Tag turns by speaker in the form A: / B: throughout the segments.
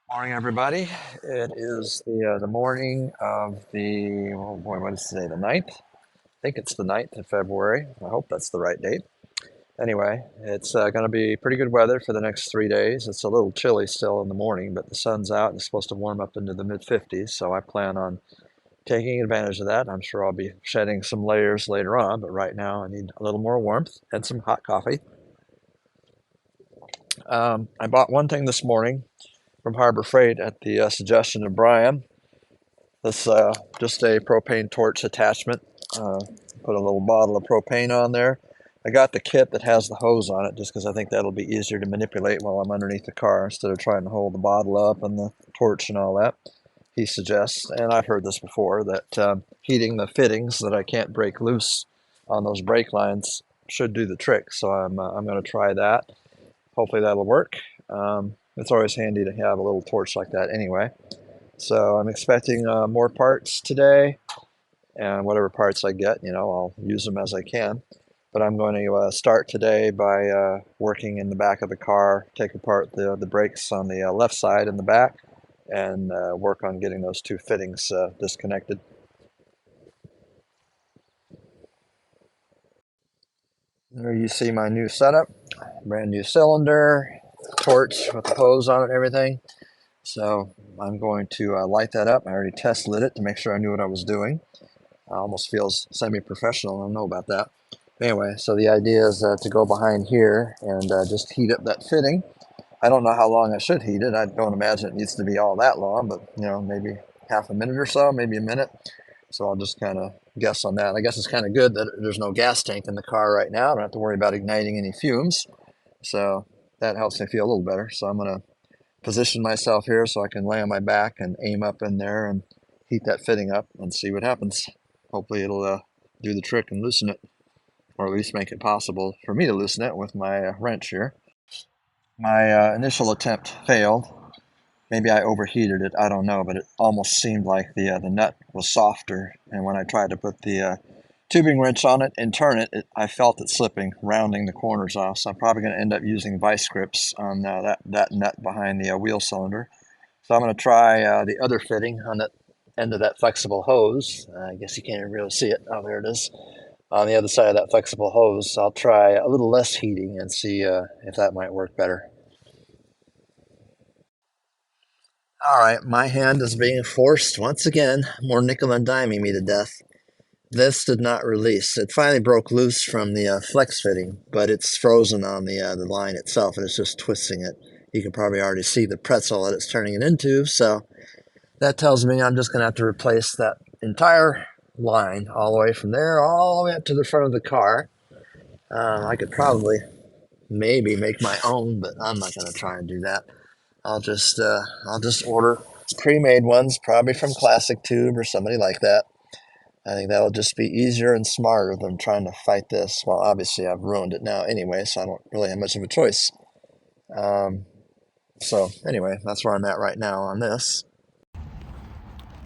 A: Morning, everybody. It is the morning of the, oh boy, what is today? The 9th? I think it's the 9th of February. I hope that's the right date. Anyway, it's going to be pretty good weather for the next 3 days. It's a little chilly still in the morning, but the sun's out and it's supposed to warm up into the mid 50s. So I plan on taking advantage of that. I'm sure I'll be shedding some layers later on, but right now I need a little more warmth and some hot coffee. I bought one thing this morning from Harbor Freight at the suggestion of Brian. This just a propane torch attachment. Uh, put a little bottle of propane on there. I got the kit that has the hose on it just because I think that'll be easier to manipulate while I'm underneath the car instead of trying to hold the bottle up and the torch and all that. He suggests, and I've heard this before, that heating the fittings that I can't break loose on those brake lines should do the trick. So I'm going to try that. Hopefully that'll work. It's always handy to have a little torch like that anyway. So I'm expecting more parts today, and whatever parts I get, I'll use them as I can. But I'm going to start today by working in the back of the car, take apart the brakes on the left side and the back, and work on getting those two fittings disconnected. There you see my new setup, brand new cylinder, torch with the hose on it and everything. So I'm going to light that up. I already test lit it to make sure I knew what I was doing. Almost feels semi-professional. I don't know about that. Anyway, so the idea is to go behind here and just heat up that fitting. I don't know how long I should heat it. I don't imagine it needs to be all that long, but maybe half a minute or so, maybe a minute. So I'll just kind of guess on that. I guess it's kind of good that there's no gas tank in the car right now. I don't have to worry about igniting any fumes. So that helps me feel a little better. So I'm going to position myself here so I can lay on my back and aim up in there and heat that fitting up and see what happens. Hopefully it'll do the trick and loosen it, or at least make it possible for me to loosen it with my wrench here. My initial attempt failed. Maybe I overheated it, I don't know, but it almost seemed like the nut was softer, and when I tried to put the tubing wrench on it and turn it, I felt it slipping, rounding the corners off, so I'm probably going to end up using vice grips on that nut behind the wheel cylinder. So I'm going to try the other fitting on that end of that flexible hose. I guess you can't even really see it. Oh, there it is. On the other side of that flexible hose, I'll try a little less heating and see if that might work better. All right, my hand is being forced once again, more nickel and diming me to death. This did not release. It finally broke loose from the flex fitting, but it's frozen on the line itself, and it's just twisting it. You can probably already see the pretzel that it's turning it into, so that tells me I'm just going to have to replace that entire line all the way from there all the way up to the front of the car. I could probably maybe make my own, but I'm not going to try and do that. I'll just order pre-made ones, probably from Classic Tube or somebody like that. I think that'll just be easier and smarter than trying to fight this. Well, obviously I've ruined it now anyway, so I don't really have much of a choice. Um, so anyway, that's where I'm at right now on this.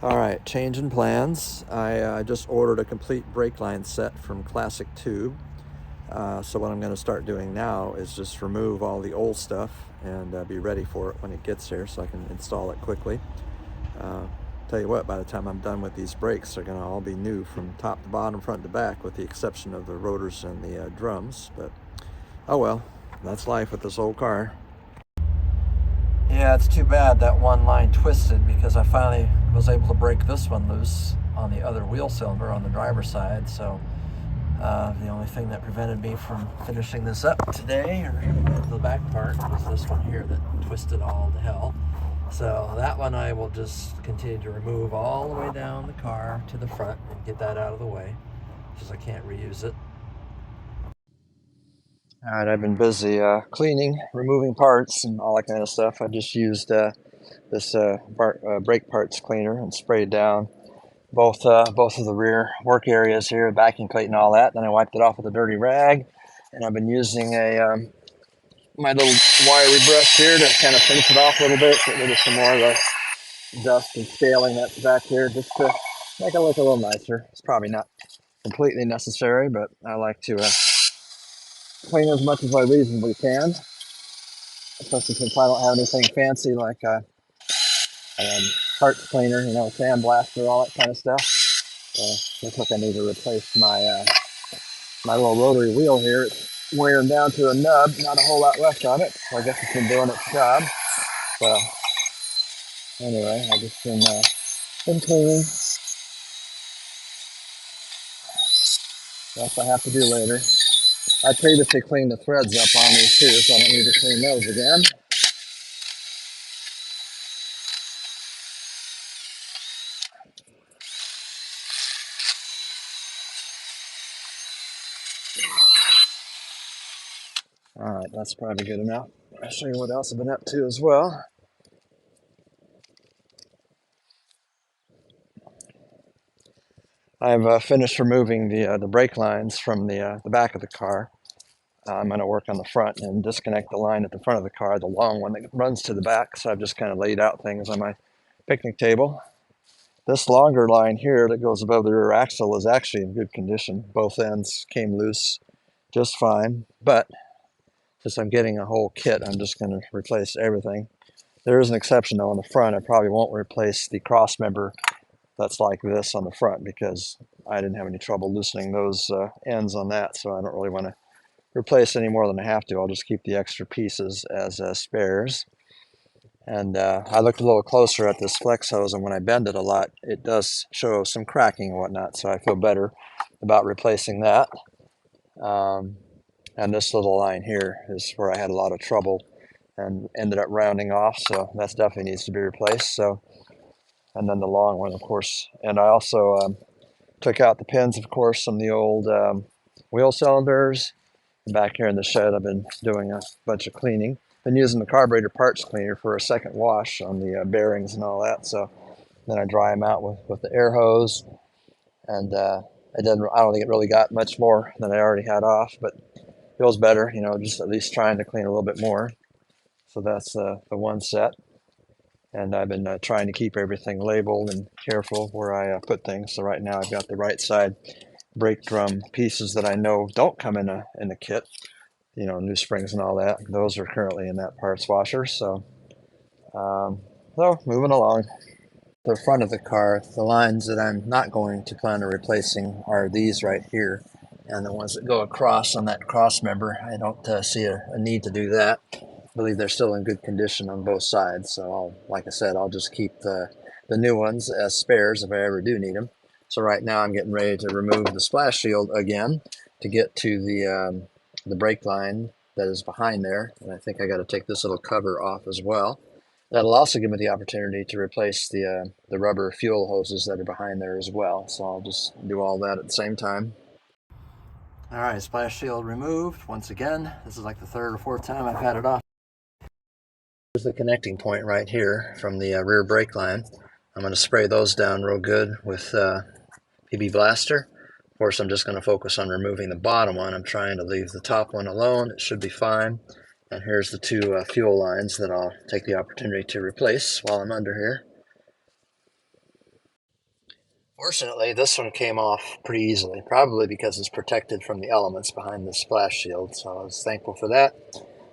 A: All right, changing plans. I just ordered a complete brake line set from Classic Tube. So what I'm going to start doing now is just remove all the old stuff and be ready for it when it gets here so I can install it quickly. Uh, Tell you what, by the time I'm done with these brakes, they're going to all be new from top to bottom, front to back, with the exception of the rotors and the drums. But oh well, that's life with this old car. Yeah, it's too bad that one line twisted because I finally was able to break this one loose on the other wheel cylinder on the driver's side. So the only thing that prevented me from finishing this up today, or the back part, was this one here that twisted all to hell. So that one I will just continue to remove all the way down the car to the front and get that out of the way, because I can't reuse it. All right, I've been busy cleaning, removing parts, and all that kind of stuff. I just used this brake parts cleaner and sprayed down both of the rear work areas here, backing plate and all that. Then I wiped it off with a dirty rag, and I've been using my little wiry brush here to kind of finish it off a little bit, get rid of some more of the dust and scaling that's back here, just to make it look a little nicer. It's probably not completely necessary, but I like to clean as much as I reasonably can, especially since I don't have anything fancy like parts cleaner, sandblaster, all that kind of stuff. Looks like I need to replace my little rotary wheel here. It's wearing down to a nub, not a whole lot left on it. So I guess it's been doing its job. So anyway, I just been cleaning. That's what I have to do later. I previously cleaned the threads up on these too, so I don't need to clean those again. All right, that's probably good enough. I'll show you what else I've been up to as well. I've finished removing the brake lines from the back of the car. I'm going to work on the front and disconnect the line at the front of the car, the long one that runs to the back. So I've just kind of laid out things on my picnic table. This longer line here that goes above the rear axle is actually in good condition. Both ends came loose just fine, but since I'm getting a whole kit, I'm just going to replace everything. There is an exception though on the front. I probably won't replace the cross member that's like this on the front because I didn't have any trouble loosening those ends on that, so I don't really want to replace any more than I have to. I'll just keep the extra pieces as spares. And I looked a little closer at this flex hose, and when I bend it a lot, it does show some cracking and whatnot, so I feel better about replacing that. And this little line here is where I had a lot of trouble and ended up rounding off, so that definitely needs to be replaced. So, and then the long one, of course. And I also took out the pins, of course, from the old wheel cylinders. And back here in the shed, I've been doing a bunch of cleaning. Been using the carburetor parts cleaner for a second wash on the bearings and all that. So then I dry them out with the air hose. And I don't think it really got much more than I already had off, but feels better, just at least trying to clean a little bit more. So that's the one set. And I've been trying to keep everything labeled and careful where I put things. So right now I've got the right side brake drum pieces that I know don't come in a kit, new springs and all that. Those are currently in that parts washer. So moving along. The front of the car, the lines that I'm not going to plan on replacing are these right here. And the ones that go across on that cross member, I don't see a need to do that. I believe they're still in good condition on both sides. So like I said, I'll just keep the new ones as spares if I ever do need them. So right now I'm getting ready to remove the splash shield again to get to the brake line that is behind there. And I think I got to take this little cover off as well. That'll also give me the opportunity to replace the rubber fuel hoses that are behind there as well. So I'll just do all that at the same time. All right, splash shield removed. Once again, this is like the third or fourth time I've had it off. Here's the connecting point right here from the rear brake line. I'm going to spray those down real good with PB Blaster. Of course, I'm just going to focus on removing the bottom one. I'm trying to leave the top one alone. It should be fine. And here's the two fuel lines that I'll take the opportunity to replace while I'm under here. Fortunately, this one came off pretty easily, probably because it's protected from the elements behind the splash shield, so I was thankful for that.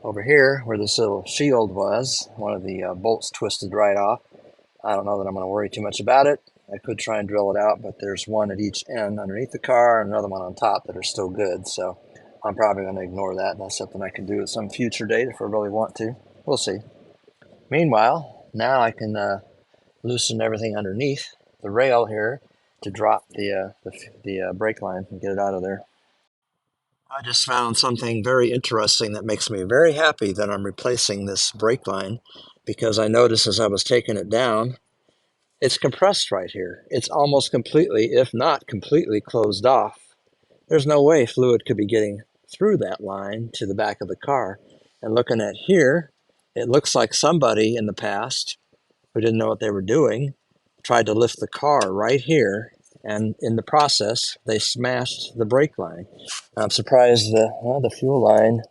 A: Over here, where this little shield was, one of the bolts twisted right off. I don't know that I'm going to worry too much about it. I could try and drill it out, but there's one at each end underneath the car and another one on top that are still good, so I'm probably going to ignore that. That's something I can do at some future date if I really want to. We'll see. Meanwhile, now I can loosen everything underneath the rail here to drop the brake line and get it out of there. I just found something very interesting that makes me very happy that I'm replacing this brake line, because I noticed as I was taking it down, it's compressed right here. It's almost completely, if not completely, closed off. There's no way fluid could be getting through that line to the back of the car. And looking at here, it looks like somebody in the past who didn't know what they were doing tried to lift the car right here, and in the process, they smashed the brake line. I'm surprised the fuel line,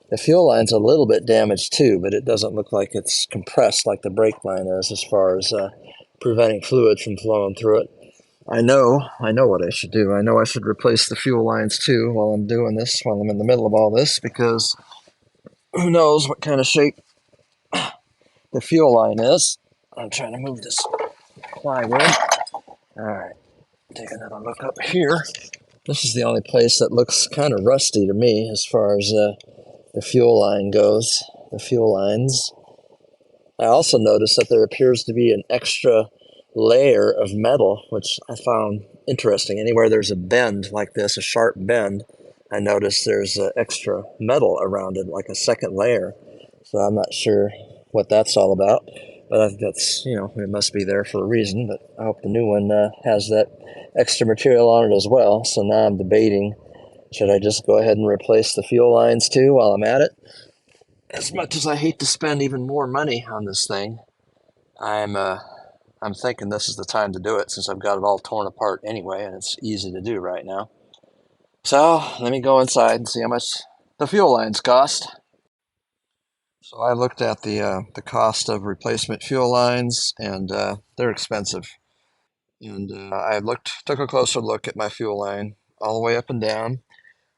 A: the fuel line's a little bit damaged too, but it doesn't look like it's compressed like the brake line is as far as preventing fluid from flowing through it. I know what I should do. I know I should replace the fuel lines too while I'm doing this, while I'm in the middle of all this, because who knows what kind of shape the fuel line is. I'm trying to move this plywood. All right, take another look up here. This is the only place that looks kind of rusty to me as far as the fuel line goes. The fuel lines. I also noticed that there appears to be an extra layer of metal, which I found interesting. Anywhere there's a bend like this, a sharp bend, I noticed there's extra metal around it, like a second layer. So I'm not sure what that's all about, but I think that's, it must be there for a reason. But I hope the new one has that extra material on it as well. So now I'm debating, should I just go ahead and replace the fuel lines too while I'm at it? As much as I hate to spend even more money on this thing, I'm uh, I'm thinking this is the time to do it since I've got it all torn apart anyway, and it's easy to do right now. So let me go inside and see how much the fuel lines cost. So I looked at the cost of replacement fuel lines, and they're expensive. And I took a closer look at my fuel line all the way up and down.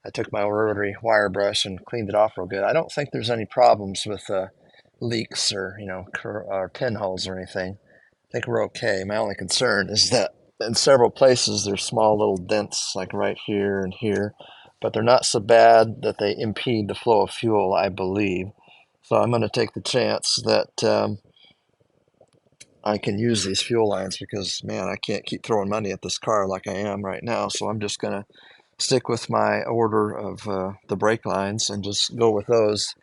A: I took my rotary wire brush and cleaned it off real good. I don't think there's any problems with leaks or or pinholes or anything. I think we're okay. My only concern is that in several places there's small little dents, like right here and here, but they're not so bad that they impede the flow of fuel, I believe. So I'm going to take the chance that I can use these fuel lines because, man, I can't keep throwing money at this car like I am right now. So I'm just going to stick with my order of the brake lines and just go with those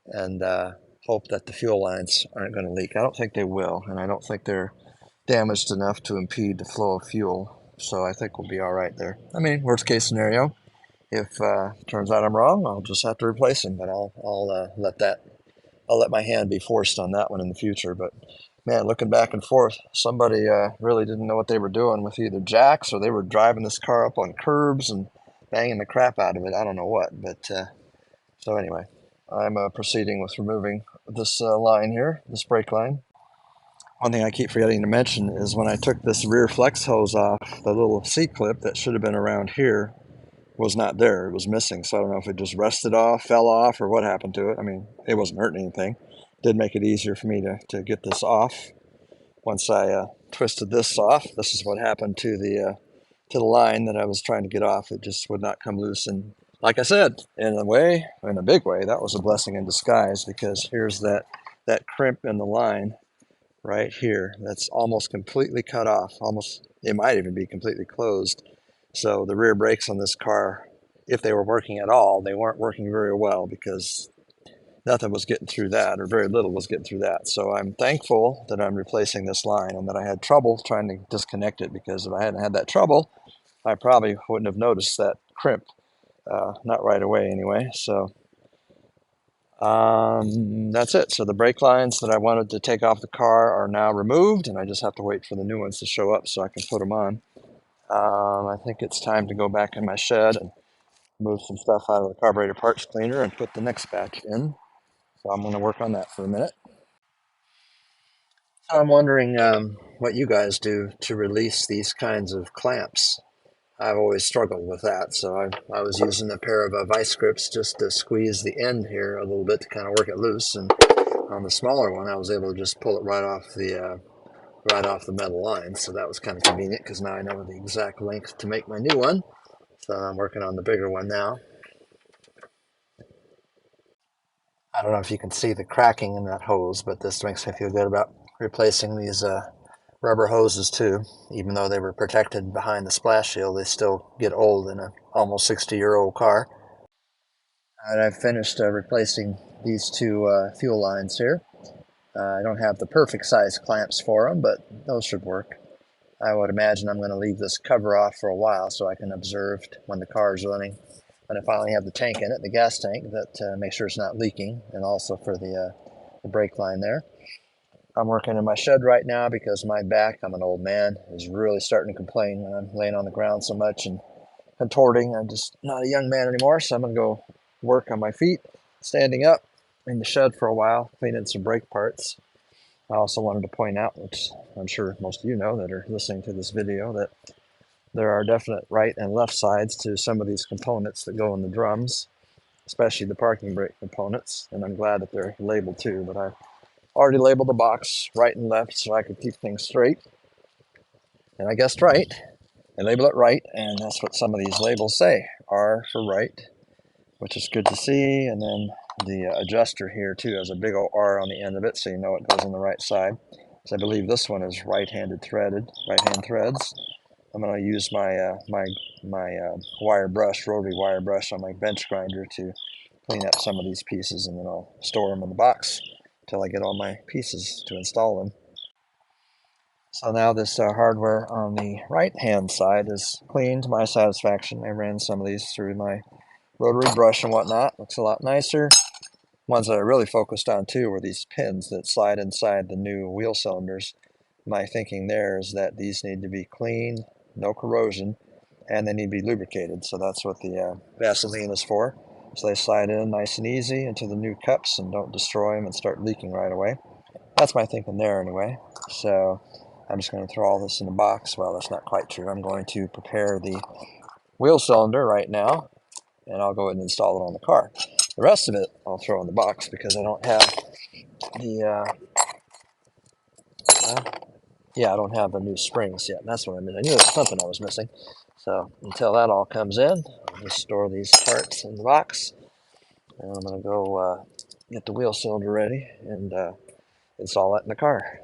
A: and hope that the fuel lines aren't going to leak. I don't think they will, and I don't think they're damaged enough to impede the flow of fuel. So I think we'll be all right there. I mean, worst case scenario, if it turns out I'm wrong, I'll just have to replace them. But I'll let my hand be forced on that one in the future. But man, looking back and forth, somebody really didn't know what they were doing with either jacks or they were driving this car up on curbs and banging the crap out of it. I don't know what, but so anyway, I'm proceeding with removing this line here, this brake line. One thing I keep forgetting to mention is when I took this rear flex hose off, the little C-clip that should have been around here was not there. It was missing. So I don't know if it just rusted off, fell off, or what happened to it. I mean, it wasn't hurting anything. It did make it easier for me to get this off. Once I twisted this off, this is what happened to the line that I was trying to get off. It just would not come loose. And like I said, in a big way, that was a blessing in disguise because here's that crimp in the line right here that's almost completely cut off. Almost, it might even be completely closed. So the rear brakes on this car, if they were working at all, they weren't working very well because nothing was getting through that, or very little was getting through that. So I'm thankful that I'm replacing this line and that I had trouble trying to disconnect it, because if I hadn't had that trouble, I probably wouldn't have noticed that crimp, not right away anyway. So that's it. So the brake lines that I wanted to take off the car are now removed, and I just have to wait for the new ones to show up so I can put them on. I think it's time to go back in my shed and move some stuff out of the carburetor parts cleaner and put the next batch in. So I'm going to work on that for a minute. I'm wondering what you guys do to release these kinds of clamps. I've always struggled with that, so I was using a pair of vice grips just to squeeze the end here a little bit to kind of work it loose. And on the smaller one, I was able to just pull it right off the metal line. So that was kind of convenient because now I know the exact length to make my new one. So I'm working on the bigger one now. I don't know if you can see the cracking in that hose, but this makes me feel good about replacing these rubber hoses too. Even though they were protected behind the splash shield, they still get old in a almost 60-year-old car. And I've finished replacing these two fuel lines here. I don't have the perfect size clamps for them, but those should work. I would imagine I'm going to leave this cover off for a while so I can observe when the car is running. When I finally have the tank in it, the gas tank, that make sure it's not leaking, and also for the brake line there. I'm working in my shed right now because my back, I'm an old man, is really starting to complain when I'm laying on the ground so much and contorting. I'm just not a young man anymore, so I'm going to go work on my feet, standing up in the shed for a while, cleaning some brake parts. I also wanted to point out, which I'm sure most of you know that are listening to this video, that there are definite right and left sides to some of these components that go in the drums, especially the parking brake components, and I'm glad that they're labeled too, but I already labeled the box right and left so I could keep things straight. And I guessed right. I label it right, and that's what some of these labels say. R for right, which is good to see. And then the adjuster here too has a big old R on the end of it, so you know it goes on the right side. So I believe this one is right-handed threaded, right-hand threads. I'm going to use my wire brush, rotary wire brush on my bench grinder to clean up some of these pieces, and then I'll store them in the box until I get all my pieces to install them. So now this hardware on the right-hand side is clean to my satisfaction. I ran some of these through my rotary brush and whatnot. Looks a lot nicer. Ones that I really focused on too were these pins that slide inside the new wheel cylinders. My thinking there is that these need to be clean, no corrosion, and they need to be lubricated. So that's what the Vaseline is for. So they slide in nice and easy into the new cups and don't destroy them and start leaking right away. That's my thinking there anyway. So I'm just going to throw all this in a box. Well, that's not quite true. I'm going to prepare the wheel cylinder right now, and I'll go ahead and install it on the car. The rest of it I'll throw in the box because I don't have the I don't have the new springs yet. That's what I mean. I knew there was something I was missing. So until that all comes in, I'll just store these parts in the box, and I'm going to go get the wheel cylinder ready and install that in the car.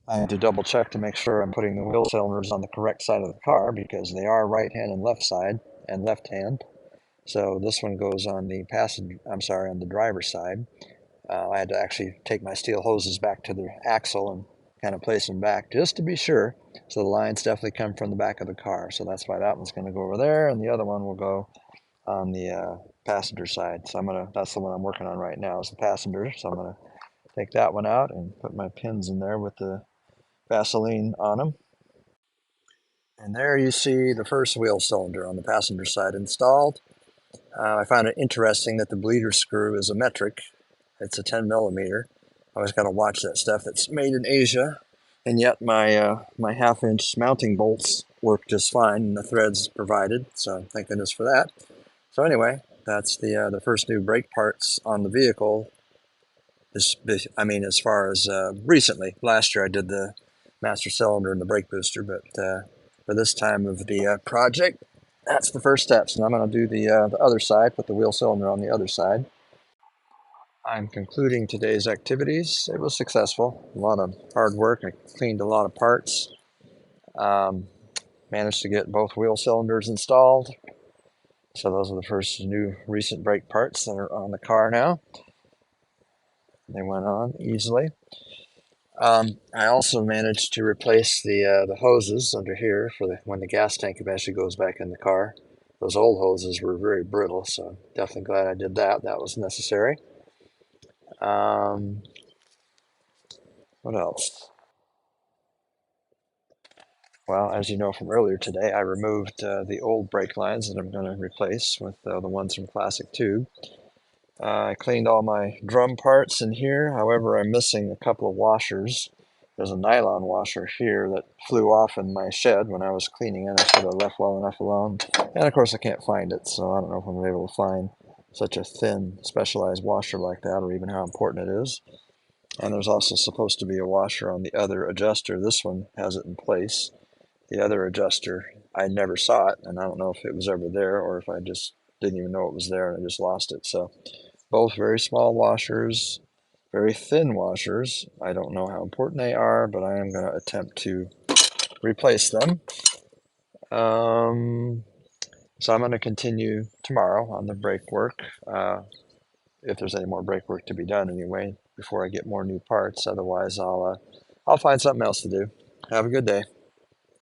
A: I have to double check to make sure I'm putting the wheel cylinders on the correct side of the car because they are right hand and left side and left hand. So this one goes on the on the driver's side. I had to actually take my steel hoses back to the axle and kind of place them back just to be sure. So the lines definitely come from the back of the car. So that's why that one's going to go over there, and the other one will go on the passenger side. So that's the one I'm working on right now is the passenger. So I'm gonna take that one out and put my pins in there with the Vaseline on them. And there you see the first wheel cylinder on the passenger side installed. I found it interesting that the bleeder screw is a metric. It's a 10 millimeter. I always got to watch that stuff that's made in Asia. And yet my half-inch mounting bolts work just fine, and the threads provided. So thank goodness for that. So anyway, that's the first new brake parts on the vehicle. As far as recently, last year I did the master cylinder and the brake booster, but for this time of the project, that's the first steps. And I'm going to do the other side, put the wheel cylinder on the other side. I'm concluding today's activities. It was successful. A lot of hard work. I cleaned a lot of parts. Um, Managed to get both wheel cylinders installed. So those are the first new recent brake parts that are on the car now. They went on easily. I also managed to replace the hoses under here for when the gas tank eventually goes back in the car. Those old hoses were very brittle, so I'm definitely glad I did that. That was necessary. Um, what else? Well, as you know from earlier today, I removed the old brake lines that I'm going to replace with the ones from Classic Tube. I cleaned all my drum parts in here. However, I'm missing a couple of washers. There's a nylon washer here that flew off in my shed when I was cleaning it. I should have left well enough alone. And of course, I can't find it, so I don't know if I'm going to be able to find such a thin, specialized washer like that, or even how important it is. And there's also supposed to be a washer on the other adjuster. This one has it in place. The other adjuster, I never saw it, and I don't know if it was ever there or if I just didn't even know it was there and I just lost it. So both very small washers, very thin washers. I don't know how important they are, but I am going to attempt to replace them. So I'm going to continue tomorrow on the brake work, if there's any more brake work to be done anyway, before I get more new parts. Otherwise, I'll find something else to do. Have a good day.